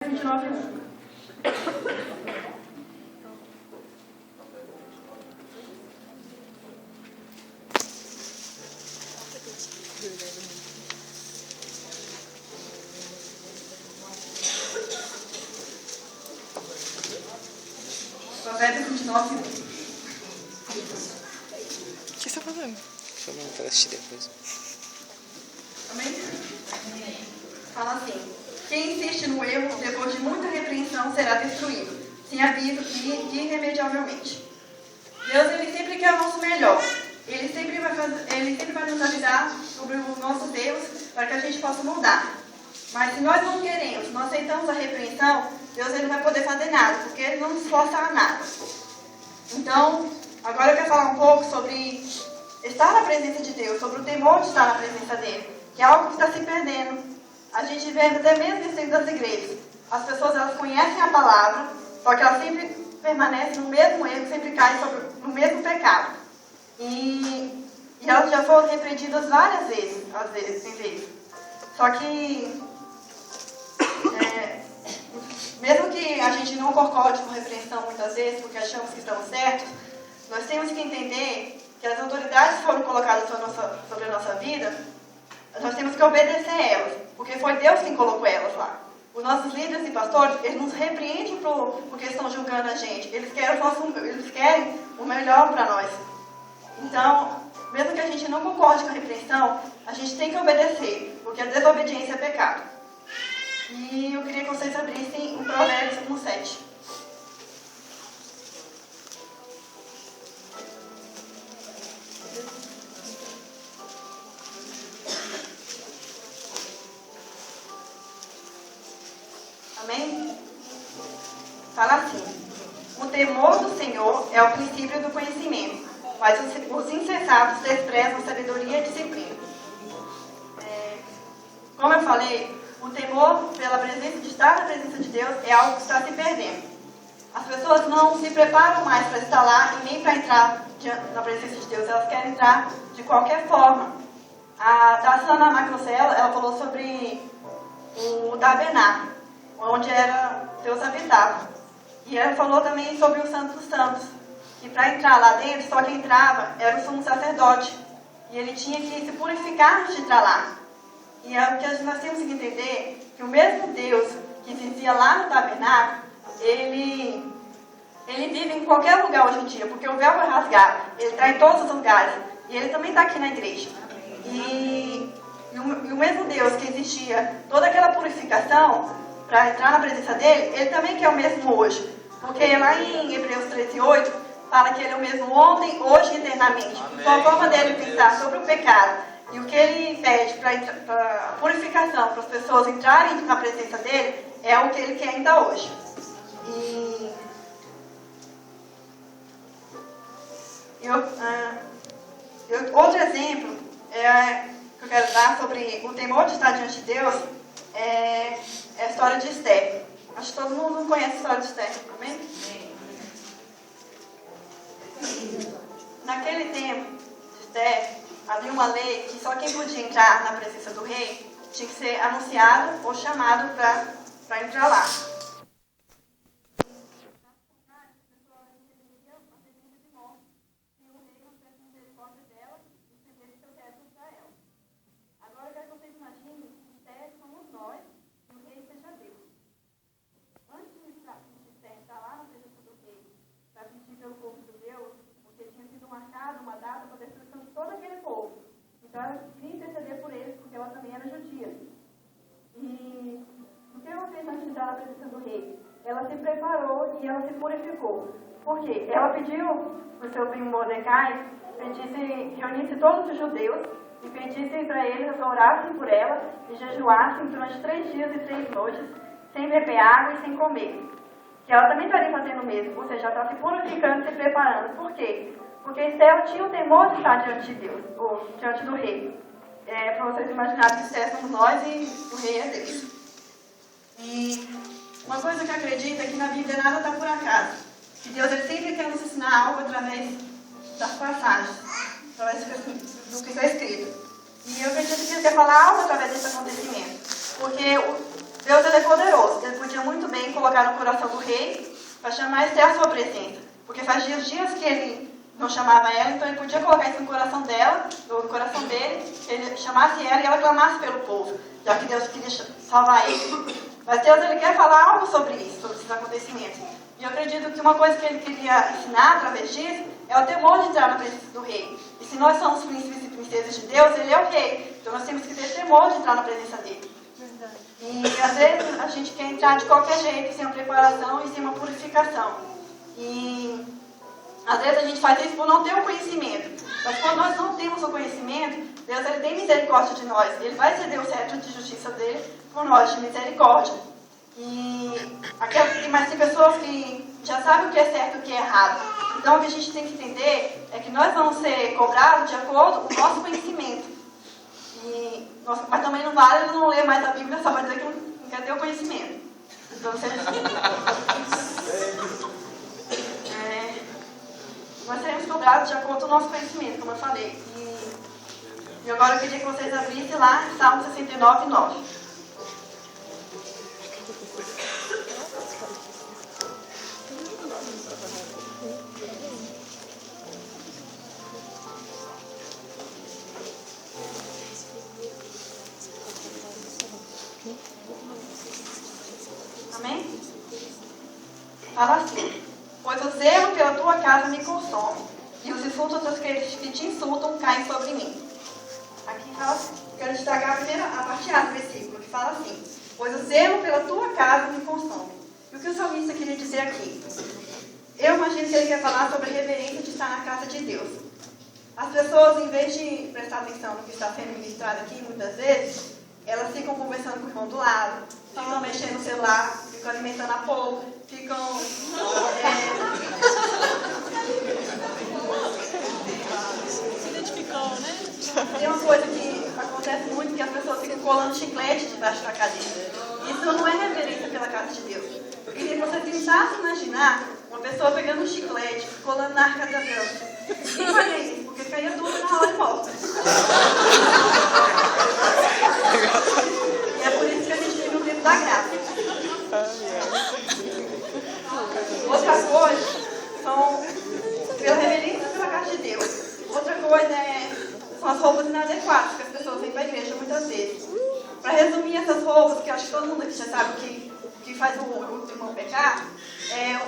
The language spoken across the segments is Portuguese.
29:1. Provérbios 29:1. O que você está fazendo? Deixa eu ver um teste depois. Amém? Fala assim: quem insiste no erro, depois de muita repreensão, será destruído, sem aviso e irremediavelmente. Deus, ele sempre quer o nosso melhor. Ele sempre vai nos avisar sobre os nossos erros para que a gente possa mudar. Mas se nós não queremos, não aceitamos a repreensão, Deus, ele não vai poder fazer nada, porque ele não nos força a nada. Então, agora eu quero falar um pouco sobre estar na presença de Deus, sobre o temor de estar na presença dele, que é algo que está se perdendo. A gente vê até mesmo dentro das igrejas. As pessoas, elas conhecem a palavra, só que elas sempre permanecem no mesmo erro, sempre caem no mesmo pecado. E elas já foram repreendidas várias vezes, às vezes, sem vezes. Só que, mesmo que a gente não concorde com repreensão muitas vezes, porque achamos que estamos certos, nós temos que entender que as autoridades que foram colocadas sobre a nossa vida, nós temos que obedecer a elas, porque foi Deus quem colocou elas lá. Os nossos líderes e pastores, eles nos repreendem porque estão julgando a gente. Eles querem o melhor para nós. Então, mesmo que a gente não concorde com a repreensão, a gente tem que obedecer, porque a desobediência é pecado. E eu queria que vocês abrissem o Provérbios 1:7. Amém? Fala assim: o temor do Senhor é o princípio do conhecimento, mas os insensatos desprezam sabedoria e disciplina. Como eu falei, o temor pela presença, de estar na presença de Deus, é algo que está se perdendo. As pessoas não se preparam mais para estar lá e nem para entrar na presença de Deus, elas querem entrar de qualquer forma. A Daciana Macrocella, ela falou sobre o tabernáculo, onde Deus habitava. E ela falou também sobre o Santo dos Santos, que para entrar lá dentro, só quem entrava era o sumo sacerdote. E ele tinha que se purificar antes de entrar lá. E é o que nós temos que entender, que o mesmo Deus que vivia lá no tabernáculo, ele vive em qualquer lugar hoje em dia, porque o véu foi rasgado, ele está em todos os lugares, e ele também está aqui na igreja. E o mesmo Deus que existia toda aquela purificação para entrar na presença dele, ele também quer o mesmo hoje. Porque lá em Hebreus 13:8, fala que ele é o mesmo ontem, hoje e eternamente. Então a forma dele pensar sobre o pecado e o que ele pede para purificação, para as pessoas entrarem na presença dele, é o que ele quer ainda hoje. Outro exemplo que eu quero dar sobre o temor de estar diante de Deus é a história de Esther. Acho que todo mundo conhece a história de Esther, amém? Naquele tempo de Esther, havia uma lei que só quem podia entrar na presença do rei tinha que ser anunciado ou chamado para entrar lá. Agora eu quero que vocês imaginem que Esther somos nós e o rei seja Deus. Antes de Esther entrar lá na presença do rei para pedir pelo povo judeu, porque tinha sido marcado uma data para a destruição de todo aquele povo. Então ela queria interceder por eles, porque ela também era judia. E o que ela fez antes de entrar na presença do rei? Ela se preparou e ela se purificou. Por quê? Ela pediu para o seu primo Mordecai reunisse todos os judeus e pedissem para eles, orassem por ela e jejuassem durante 3 dias e 3 noites, sem beber água e sem comer. Que ela também estaria fazendo o mesmo, ou seja, ela está se purificando, se preparando. Por quê? Porque Esther tinha o temor de estar diante de Deus, ou diante do rei. Para vocês imaginarem que Esther somos nós e o rei é Deus. E uma coisa que eu acredito é que na Bíblia nada está por acaso. Que Deus ele sempre quer nos ensinar algo através das passagens, através do que está escrito. E eu acredito que Deus quer falar algo através desse acontecimento. Porque Deus ele é poderoso. Ele podia muito bem colocar no coração do rei para chamar Esther à sua presença. Porque fazia dias que ele não chamava ela, então ele podia colocar isso no coração dela, no coração dele, ele chamasse ela e ela clamasse pelo povo, já que Deus queria salvar ele. Mas Deus, ele quer falar algo sobre isso, sobre esses acontecimentos. E eu acredito que uma coisa que ele queria ensinar através disso é o temor de entrar na presença do rei. E se nós somos príncipes e princesas de Deus, ele é o rei. Então nós temos que ter temor de entrar na presença dele. Verdade. E às vezes a gente quer entrar de qualquer jeito, sem uma preparação e sem uma purificação. E às vezes a gente faz isso por não ter o conhecimento. Mas quando nós não temos o conhecimento, Deus, ele tem misericórdia de nós. Ele vai ceder o cetro de justiça dele por nós, de misericórdia. Mas tem pessoas que já sabem o que é certo e o que é errado. Então o que a gente tem que entender é que nós vamos ser cobrados de acordo com o nosso conhecimento. Mas também não vale ele não ler mais a Bíblia só para dizer que não quer ter o conhecimento. Então você nós seremos cobrados de acordo com o nosso conhecimento, como eu falei. E agora eu queria que vocês abrissem lá em Salmo 69, 9. Amém? Fala assim: pois o zelo pela tua casa me consome, e os insultos daqueles que te insultam caem sobre mim. Aqui fala assim, quero destacar a parte A do versículo, que fala assim: pois o zelo pela tua casa me consome. E o que o salmista queria dizer aqui? Eu imagino que ele quer falar sobre a reverência de estar na casa de Deus. As pessoas, em vez de prestar atenção no que está sendo ministrado aqui, muitas vezes, elas ficam conversando com o irmão do lado, ficam mexendo no celular, ficam alimentando a polpa, ficam... Se identificou, né? Tem uma coisa que acontece muito, que as pessoas ficam colando chiclete debaixo da cadeira. Isso não é reverência pela casa de Deus. Eu queria que você tentasse imaginar uma pessoa pegando um chiclete, colando na arca da Deus. Ninguém faria isso, porque caía tudo na hora e morta. E é por isso que a gente vive o tempo da graça. Outra coisa são pela reverência pela casa de Deus. Outra coisa são as roupas inadequadas que as pessoas vêm para a igreja muitas vezes. Para resumir essas roupas, que eu acho que todo mundo aqui já sabe o que faz o irmão pecar,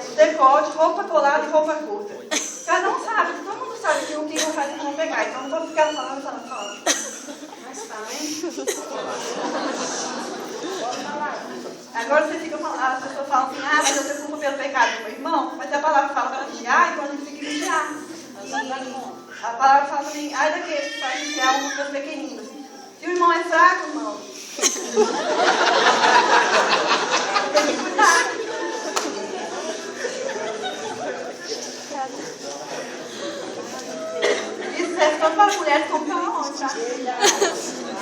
o decote, roupa colada e roupa curta. Cada um sabe, todo mundo sabe que o que faz o irmão pecar, então não vou ficar falando. Mas sabem? Agora você fica falando, as pessoas falam assim: mas eu tenho culpa pelo pecado do meu irmão, mas a palavra fala para vigiar, então a gente tem que vigiar. E a palavra fala também: ai daqueles que fazem vigiar um dos meus pequeninos. Se o irmão é fraco, irmão, tem que cuidar. Isso serve tanto para as mulheres como para homens, tá? E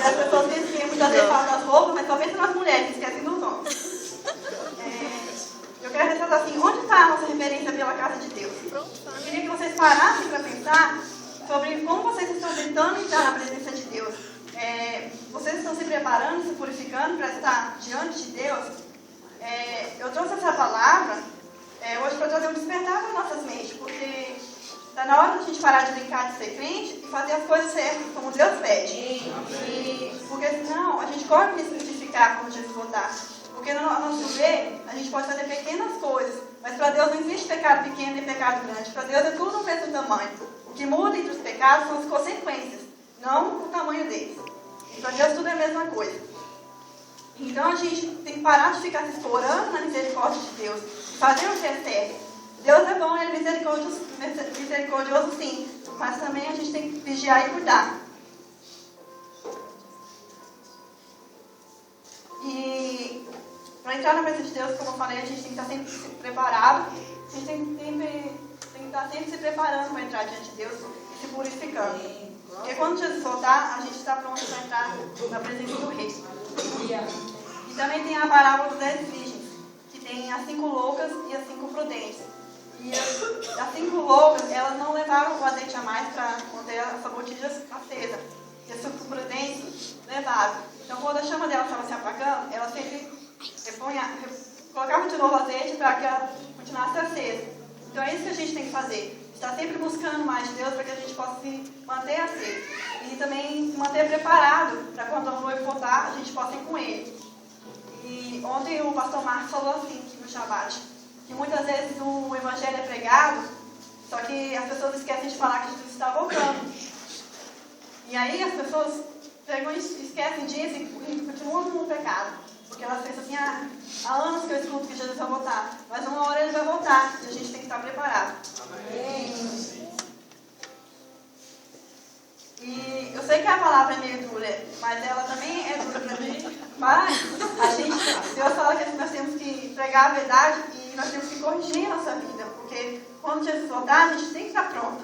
as pessoas pensam que muitas vezes falam das roupas, mas só pensam nas mulheres, esquecem dos homens. Eu quero ressaltar assim: onde está a nossa reverência pela casa de Deus? Eu queria que vocês parassem para pensar sobre como vocês estão tentando entrar na presença de Deus. Vocês estão se preparando, se purificando para estar diante de Deus? Eu trouxe essa palavra hoje para trazer um despertar para nossas mentes, porque está na hora da gente parar de brincar de ser crente e fazer as coisas certas, como Deus pede. Porque senão a gente corre o risco de ficar como Jesus botar. Porque no nosso ver, a gente pode fazer pequenas coisas, mas para Deus não existe pecado pequeno e pecado grande. Para Deus é tudo no mesmo tamanho. O que muda entre os pecados são as consequências, não o tamanho deles. E para Deus tudo é a mesma coisa. Então a gente tem que parar de ficar se escorando na misericórdia de Deus e fazer o que é certo. Deus é bom, Ele é misericordioso sim, mas também a gente tem que vigiar e cuidar. E para entrar na presença de Deus, como eu falei, a gente tem que estar sempre preparado, a gente tem que estar sempre se preparando para entrar diante de Deus e se purificando. Porque quando Jesus voltar, a gente está pronto para entrar na presença do Rei. E também tem a parábola dos 10 virgens, que tem as 5 loucas e as 5 prudentes. E as 5 loucas, elas não levaram o azeite a mais para manter essa botija acesa. E as 5 prudentes levaram. Então, quando a chama dela estava se apagando, ela sempre colocava de novo azeite para que ela continuasse acesa. Então é isso que a gente tem que fazer. Estar sempre buscando mais de Deus para que a gente possa se manter aceso. E também se manter preparado para quando o noivo voltar, a gente possa ir com ele. E ontem o pastor Marcos falou assim no Shabbat, que muitas vezes o evangelho é pregado, só que as pessoas esquecem de falar que Jesus está voltando. E aí as pessoas pegam e esquecem disso e continuam no pecado. Porque elas pensam assim, há anos que eu escuto que Jesus vai voltar, mas uma hora ele vai voltar e a gente tem que estar preparado. E eu sei que a palavra é meio dura, mas ela também é dura para mim. Mas Deus fala que nós temos que pregar a verdade e nós temos que corrigir a nossa vida. Porque quando Jesus voltar, a gente tem que estar pronto.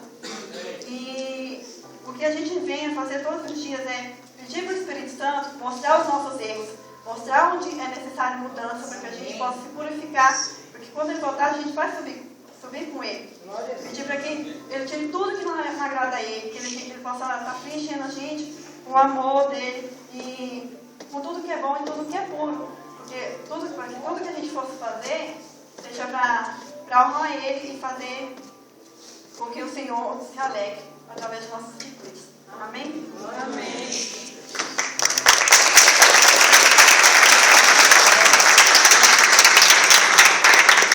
E o que a gente vem a fazer todos os dias é pedir para o Espírito Santo mostrar os nossos erros, mostrar onde é necessário mudança para que a gente possa se purificar. Porque quando ele voltar, a gente vai subir com ele. Pedir para que ele tire tudo que não agrada a ele, que ele possa estar preenchendo a gente com o amor dele e com tudo que é bom e tudo que é puro. Porque tudo que a gente fosse fazer seja para honrar ele e fazer com que o Senhor se alegre através de nossas atitudes. Amém?